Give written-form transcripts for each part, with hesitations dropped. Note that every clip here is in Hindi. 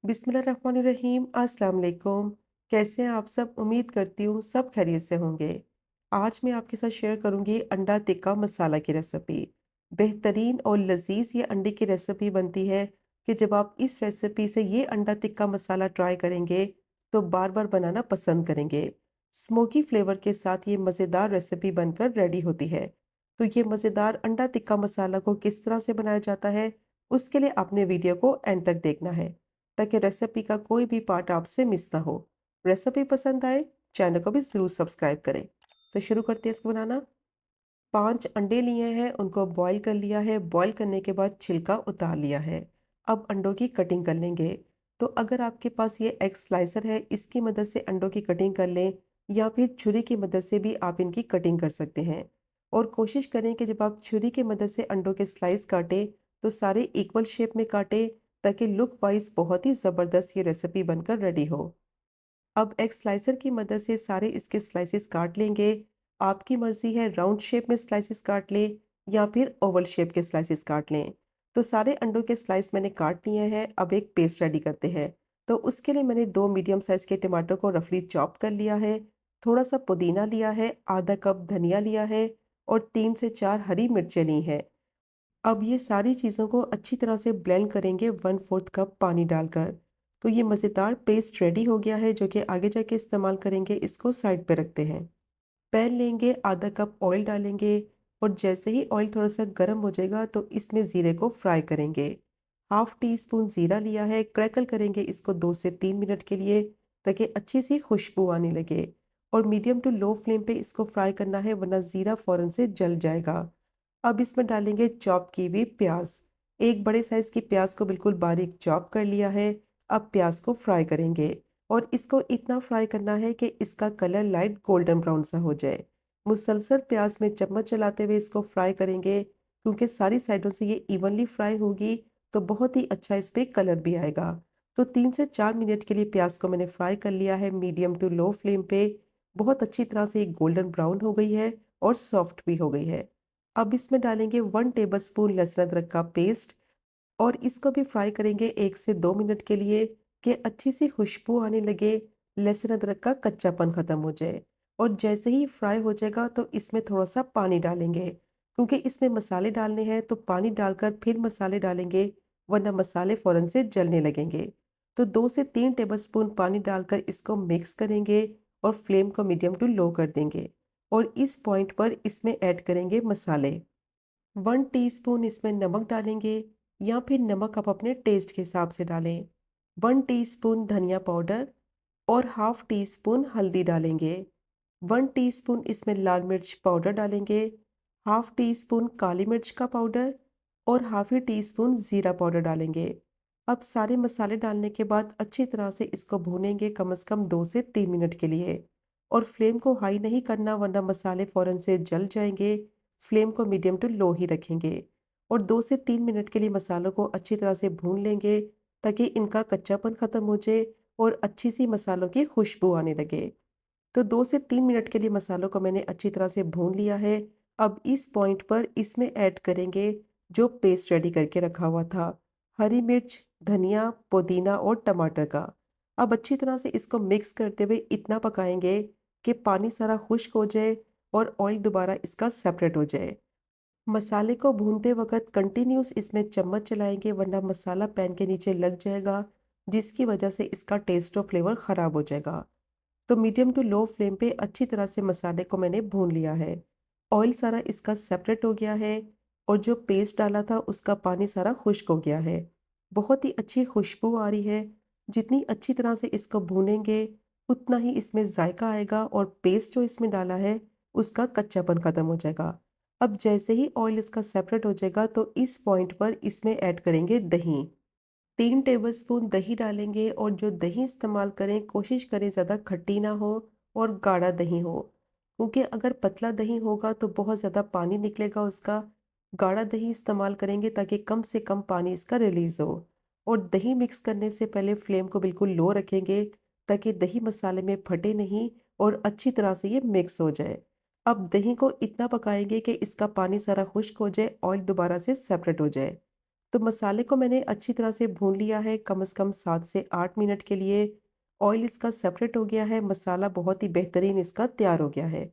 बिस्मिल्लाहिर्रहमानिर्रहीम। अस्सलाम वालेकुम। कैसे हैं आप सब? उम्मीद करती हूँ सब खैरियत से होंगे। आज मैं आपके साथ शेयर करूँगी अंडा टिक्का मसाला की रेसिपी। बेहतरीन और लजीज ये अंडे की रेसिपी बनती है कि जब आप इस रेसिपी से ये अंडा टिक्का मसाला ट्राई करेंगे तो बार बार बनाना पसंद करेंगे। स्मोकी फ्लेवर के साथ ये मज़ेदार रेसिपी बनकर रेडी होती है। तो ये मज़ेदार अंडा टिक्का मसाला को किस तरह से बनाया जाता है, उसके लिए आपने वीडियो को एंड तक देखना है ताकि रेसिपी का कोई भी पार्ट आपसे मिस ना हो। रेसिपी पसंद आए, चैनल को भी ज़रूर सब्सक्राइब करें। तो शुरू करते हैं इसको बनाना। 5 अंडे लिए हैं, उनको बॉईल कर लिया है। बॉईल करने के बाद छिलका उतार लिया है। अब अंडों की कटिंग कर लेंगे। तो अगर आपके पास ये एग स्लाइसर है, इसकी मदद से अंडों की कटिंग कर लें, या फिर छुरी की मदद से भी आप इनकी कटिंग कर सकते हैं। और कोशिश करें कि जब आप छुरी की मदद से अंडों के स्लाइस काटें तो सारे इक्वल शेप में काटें, ताकि लुक वाइज बहुत ही ज़बरदस्त ये रेसिपी बनकर रेडी हो। अब एक स्लाइसर की मदद से सारे इसके स्लाइसेस काट लेंगे। आपकी मर्जी है राउंड शेप में स्लाइसेस काट लें या फिर ओवल शेप के स्लाइसेस काट लें। तो सारे अंडों के स्लाइस मैंने काट लिए हैं। अब एक पेस्ट रेडी करते हैं। तो उसके लिए मैंने 2 मीडियम साइज़ के टमाटर को रफली चॉप कर लिया है। थोड़ा सा पुदीना लिया है, आधा कप धनिया लिया है और 3 से 4 हरी मिर्चें ली हैं। अब ये सारी चीज़ों को अच्छी तरह से ब्लेंड करेंगे 1/4 कप पानी डालकर। तो ये मज़ेदार पेस्ट रेडी हो गया है जो कि आगे जाके इस्तेमाल करेंगे। इसको साइड पे रखते हैं। पैन लेंगे, आधा कप ऑयल डालेंगे और जैसे ही ऑयल थोड़ा सा गर्म हो जाएगा तो इसमें ज़ीरे को फ्राई करेंगे। हाफ टी स्पून ज़ीरा लिया है। क्रैकल करेंगे इसको 2 से 3 मिनट के लिए ताकि अच्छी सी खुशबू आने लगे। और मीडियम टू लो फ्लेम पे इसको फ्राई करना है, वरना ज़ीरा फ़ौरन से जल जाएगा। अब इसमें डालेंगे चॉप की हुई प्याज। एक बड़े साइज़ की प्याज को बिल्कुल बारीक चॉप कर लिया है। अब प्याज को फ्राई करेंगे और इसको इतना फ्राई करना है कि इसका कलर लाइट गोल्डन ब्राउन सा हो जाए। मुसलसल प्याज में चम्मच चलाते हुए इसको फ्राई करेंगे, क्योंकि सारी साइडों से ये इवनली फ्राई होगी तो बहुत ही अच्छा इस पे कलर भी आएगा। तो 3 से 4 मिनट के लिए प्याज को मैंने फ्राई कर लिया है मीडियम टू लो फ्लेम पे। बहुत अच्छी तरह से ये गोल्डन ब्राउन हो गई है और सॉफ्ट भी हो गई है। अब इसमें डालेंगे 1 टेबलस्पून लहसुन अदरक का पेस्ट और इसको भी फ्राई करेंगे 1 से 2 मिनट के लिए कि अच्छी सी खुशबू आने लगे, लहसुन अदरक का कच्चापन ख़त्म हो जाए। और जैसे ही फ्राई हो जाएगा तो इसमें थोड़ा सा पानी डालेंगे, क्योंकि इसमें मसाले डालने हैं तो पानी डालकर फिर मसाले डालेंगे, वरना मसाले फ़ौरन से जलने लगेंगे। तो 2 से 3 टेबलस्पून पानी डालकर इसको मिक्स करेंगे और फ्लेम को मीडियम टू लो कर देंगे। और इस पॉइंट पर इसमें ऐड करेंगे मसाले। 1 टीस्पून इसमें नमक डालेंगे, या फिर नमक आप अपने टेस्ट के हिसाब से डालें। 1 टीस्पून धनिया पाउडर और हाफ टी स्पून हल्दी डालेंगे। 1 टीस्पून इसमें लाल मिर्च पाउडर डालेंगे। हाफ टी स्पून काली मिर्च का पाउडर और हाफ ही टी स्पून ज़ीरा पाउडर डालेंगे। अब सारे मसाले डालने के बाद अच्छी तरह से इसको भूनेंगे कम से कम 2 से 3 मिनट के लिए। और फ्लेम को हाई नहीं करना, वरना मसाले फ़ौरन से जल जाएंगे। फ्लेम को मीडियम टू लो ही रखेंगे। और 2 से 3 मिनट के लिए मसालों को अच्छी तरह से भून लेंगे, ताकि इनका कच्चापन ख़त्म हो जाए और अच्छी सी मसालों की खुशबू आने लगे। तो 2 से 3 मिनट के लिए मसालों को मैंने अच्छी तरह से भून लिया है। अब इस पॉइंट पर इसमें ऐड करेंगे जो पेस्ट रेडी करके रखा हुआ था, हरी मिर्च, धनिया, पुदीना और टमाटर का। अब अच्छी तरह से इसको मिक्स करते हुए इतना पकाएंगे कि पानी सारा खुश्क हो जाए और ऑयल दोबारा इसका सेपरेट हो जाए। मसाले को भूनते वक्त कंटिन्यूस इसमें चम्मच चलाएंगे, वरना मसाला पैन के नीचे लग जाएगा, जिसकी वजह से इसका टेस्ट और फ्लेवर ख़राब हो जाएगा। तो मीडियम टू लो फ्लेम पे अच्छी तरह से मसाले को मैंने भून लिया है। ऑयल सारा इसका सेपरेट हो गया है और जो पेस्ट डाला था उसका पानी सारा खुश्क हो गया है। बहुत ही अच्छी खुशबू आ रही है। जितनी अच्छी तरह से इसको भूनेंगे उतना ही इसमें जायका आएगा और पेस्ट जो इसमें डाला है उसका कच्चापन ख़त्म हो जाएगा। अब जैसे ही ऑयल इसका सेपरेट हो जाएगा तो इस पॉइंट पर इसमें ऐड करेंगे दही। 3 टेबलस्पून दही डालेंगे और जो दही इस्तेमाल करें कोशिश करें ज़्यादा खट्टी ना हो और गाढ़ा दही हो, क्योंकि अगर पतला दही होगा तो बहुत ज़्यादा पानी निकलेगा उसका। गाढ़ा दही इस्तेमाल करेंगे ताकि कम से कम पानी इसका रिलीज़ हो। और दही मिक्स करने से पहले फ्लेम को बिल्कुल लो रखेंगे, ताकि दही मसाले में फटे नहीं और अच्छी तरह से ये मिक्स हो जाए। अब दही को इतना पकाएंगे कि इसका पानी सारा खुश्क हो जाए, ऑयल दोबारा से सेपरेट हो जाए। तो मसाले को मैंने अच्छी तरह से भून लिया है कम से कम 7 से 8 मिनट के लिए। ऑयल इसका सेपरेट हो गया है, मसाला बहुत ही बेहतरीन इसका तैयार हो गया है।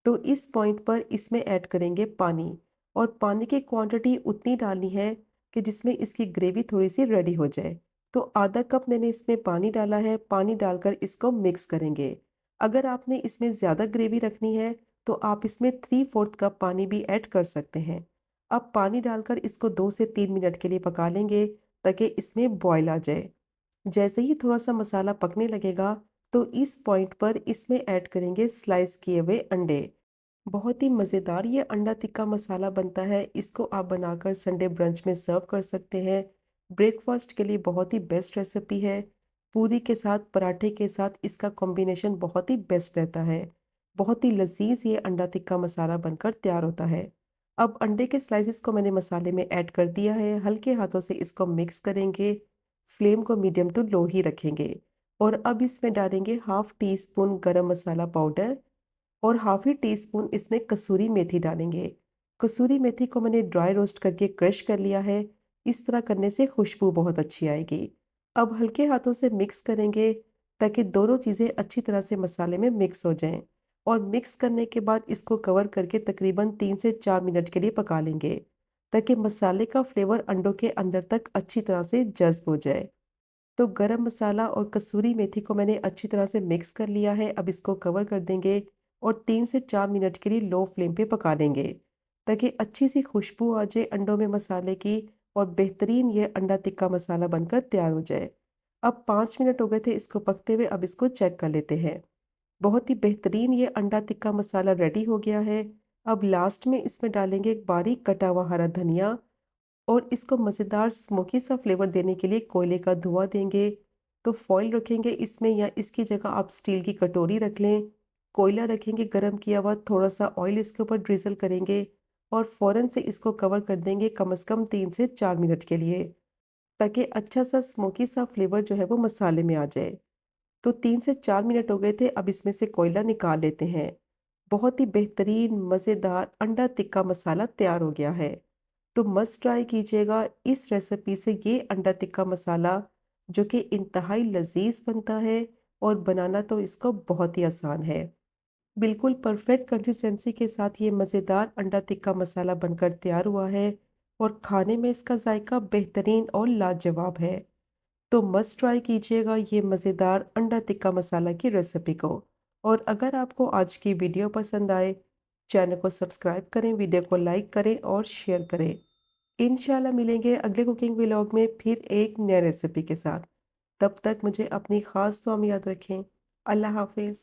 तो इस पॉइंट पर इसमें ऐड करेंगे पानी, और पानी की क्वांटिटी उतनी डालनी है कि जिसमें इसकी ग्रेवी थोड़ी-सी रेडी हो जाए। तो आधा कप मैंने इसमें पानी डाला है, पानी डालकर इसको मिक्स करेंगे। अगर आपने इसमें ज़्यादा ग्रेवी रखनी है, तो आप इसमें 3/4 कप पानी भी ऐड कर सकते हैं। अब पानी डालकर इसको 2 से 3 मिनट के लिए पका लेंगे ताकि इसमें बॉयल आ जाए। जैसे ही थोड़ा-सा मसाला पकने लगेगा, तो इस पॉइंट पर इसमें ऐड करेंगे स्लाइस किए हुए अंडे। बहुत ही मज़ेदार ये अंडा टिक्का मसाला बनता है। इसको आप बनाकर संडे ब्रंच में सर्व कर सकते हैं। ब्रेकफ़ास्ट के लिए बहुत ही बेस्ट रेसिपी है। पूरी के साथ, पराठे के साथ इसका कॉम्बिनेशन बहुत ही बेस्ट रहता है। बहुत ही लज़ीज़ ये अंडा टिक्का मसाला बनकर तैयार होता है। अब अंडे के स्लाइसेस को मैंने मसाले में ऐड कर दिया है। हल्के हाथों से इसको मिक्स करेंगे। फ्लेम को मीडियम टू लो ही रखेंगे, और अब इसमें डालेंगे हाफ़ टी स्पून गरम मसाला पाउडर, और हाफ ही टी स्पून इसमें कसूरी मेथी डालेंगे। कसूरी मेथी को मैंने ड्राई रोस्ट करके क्रश कर लिया है। इस तरह करने से खुशबू बहुत अच्छी आएगी। अब हल्के हाथों से मिक्स करेंगे ताकि दोनों चीज़ें अच्छी तरह से मसाले में मिक्स हो जाएं, और मिक्स करने के बाद इसको कवर करके तकरीबन 3 से 4 मिनट के लिए पका लेंगे ताकि मसाले का फ्लेवर अंडों के अंदर तक अच्छी तरह से जज़्ब हो जाए। तो गरम मसाला और कसूरी मेथी को मैंने अच्छी तरह से मिक्स कर लिया है। अब इसको कवर कर देंगे और 3 से 4 मिनट के लिए लो फ्लेम पे पका लेंगे ताकि अच्छी सी खुशबू आ जाए अंडों में मसाले की, और बेहतरीन ये अंडा टिक्का मसाला बनकर तैयार हो जाए। अब 5 मिनट हो गए थे इसको पकते हुए, अब इसको चेक कर लेते हैं। बहुत ही बेहतरीन ये अंडा टिक्का मसाला रेडी हो गया है। अब लास्ट में इसमें डालेंगे एक बारीक कटा हुआ हरा धनिया, और इसको मज़ेदार स्मोकी सा फ्लेवर देने के लिए कोयले का धुआं देंगे। तो फॉइल रखेंगे इसमें, या इसकी जगह आप स्टील की कटोरी रख लें। कोयला रखेंगे गरम किया हुआ, थोड़ा-सा ऑयल इसके ऊपर ड्रिज़ल करेंगे, और फ़ौरन से इसको कवर कर देंगे कम से कम 3 से 4 मिनट के लिए ताकि अच्छा सा स्मोकी सा फ्लेवर जो है वो मसाले में आ जाए। तो 3 से 4 मिनट हो गए थे, अब इसमें से कोयला निकाल लेते हैं। बहुत ही बेहतरीन मज़ेदार अंडा टिक्का मसाला तैयार हो गया है। तो मस्ट ट्राई कीजिएगा इस रेसिपी से ये अंडा टिक्का मसाला, जो कि इंतहाई लजीज बनता है, और बनाना तो इसको बहुत ही आसान है। बिल्कुल परफेक्ट कंसिस्टेंसी के साथ ये मज़ेदार अंडा टिक्का मसाला बनकर तैयार हुआ है, और खाने में इसका जायका बेहतरीन और लाजवाब है। तो मस्ट ट्राई कीजिएगा ये मज़ेदार अंडा टिक्का मसाला की रेसिपी को। और अगर आपको आज की वीडियो पसंद आए, चैनल को सब्सक्राइब करें, वीडियो को लाइक करें और शेयर करें। इंशाल्लाह मिलेंगे अगले कुकिंग व्लॉग में फिर एक नए रेसिपी के साथ। तब तक मुझे अपनी ख़ास दुआ में याद रखें। अल्लाह हाफ़िज़।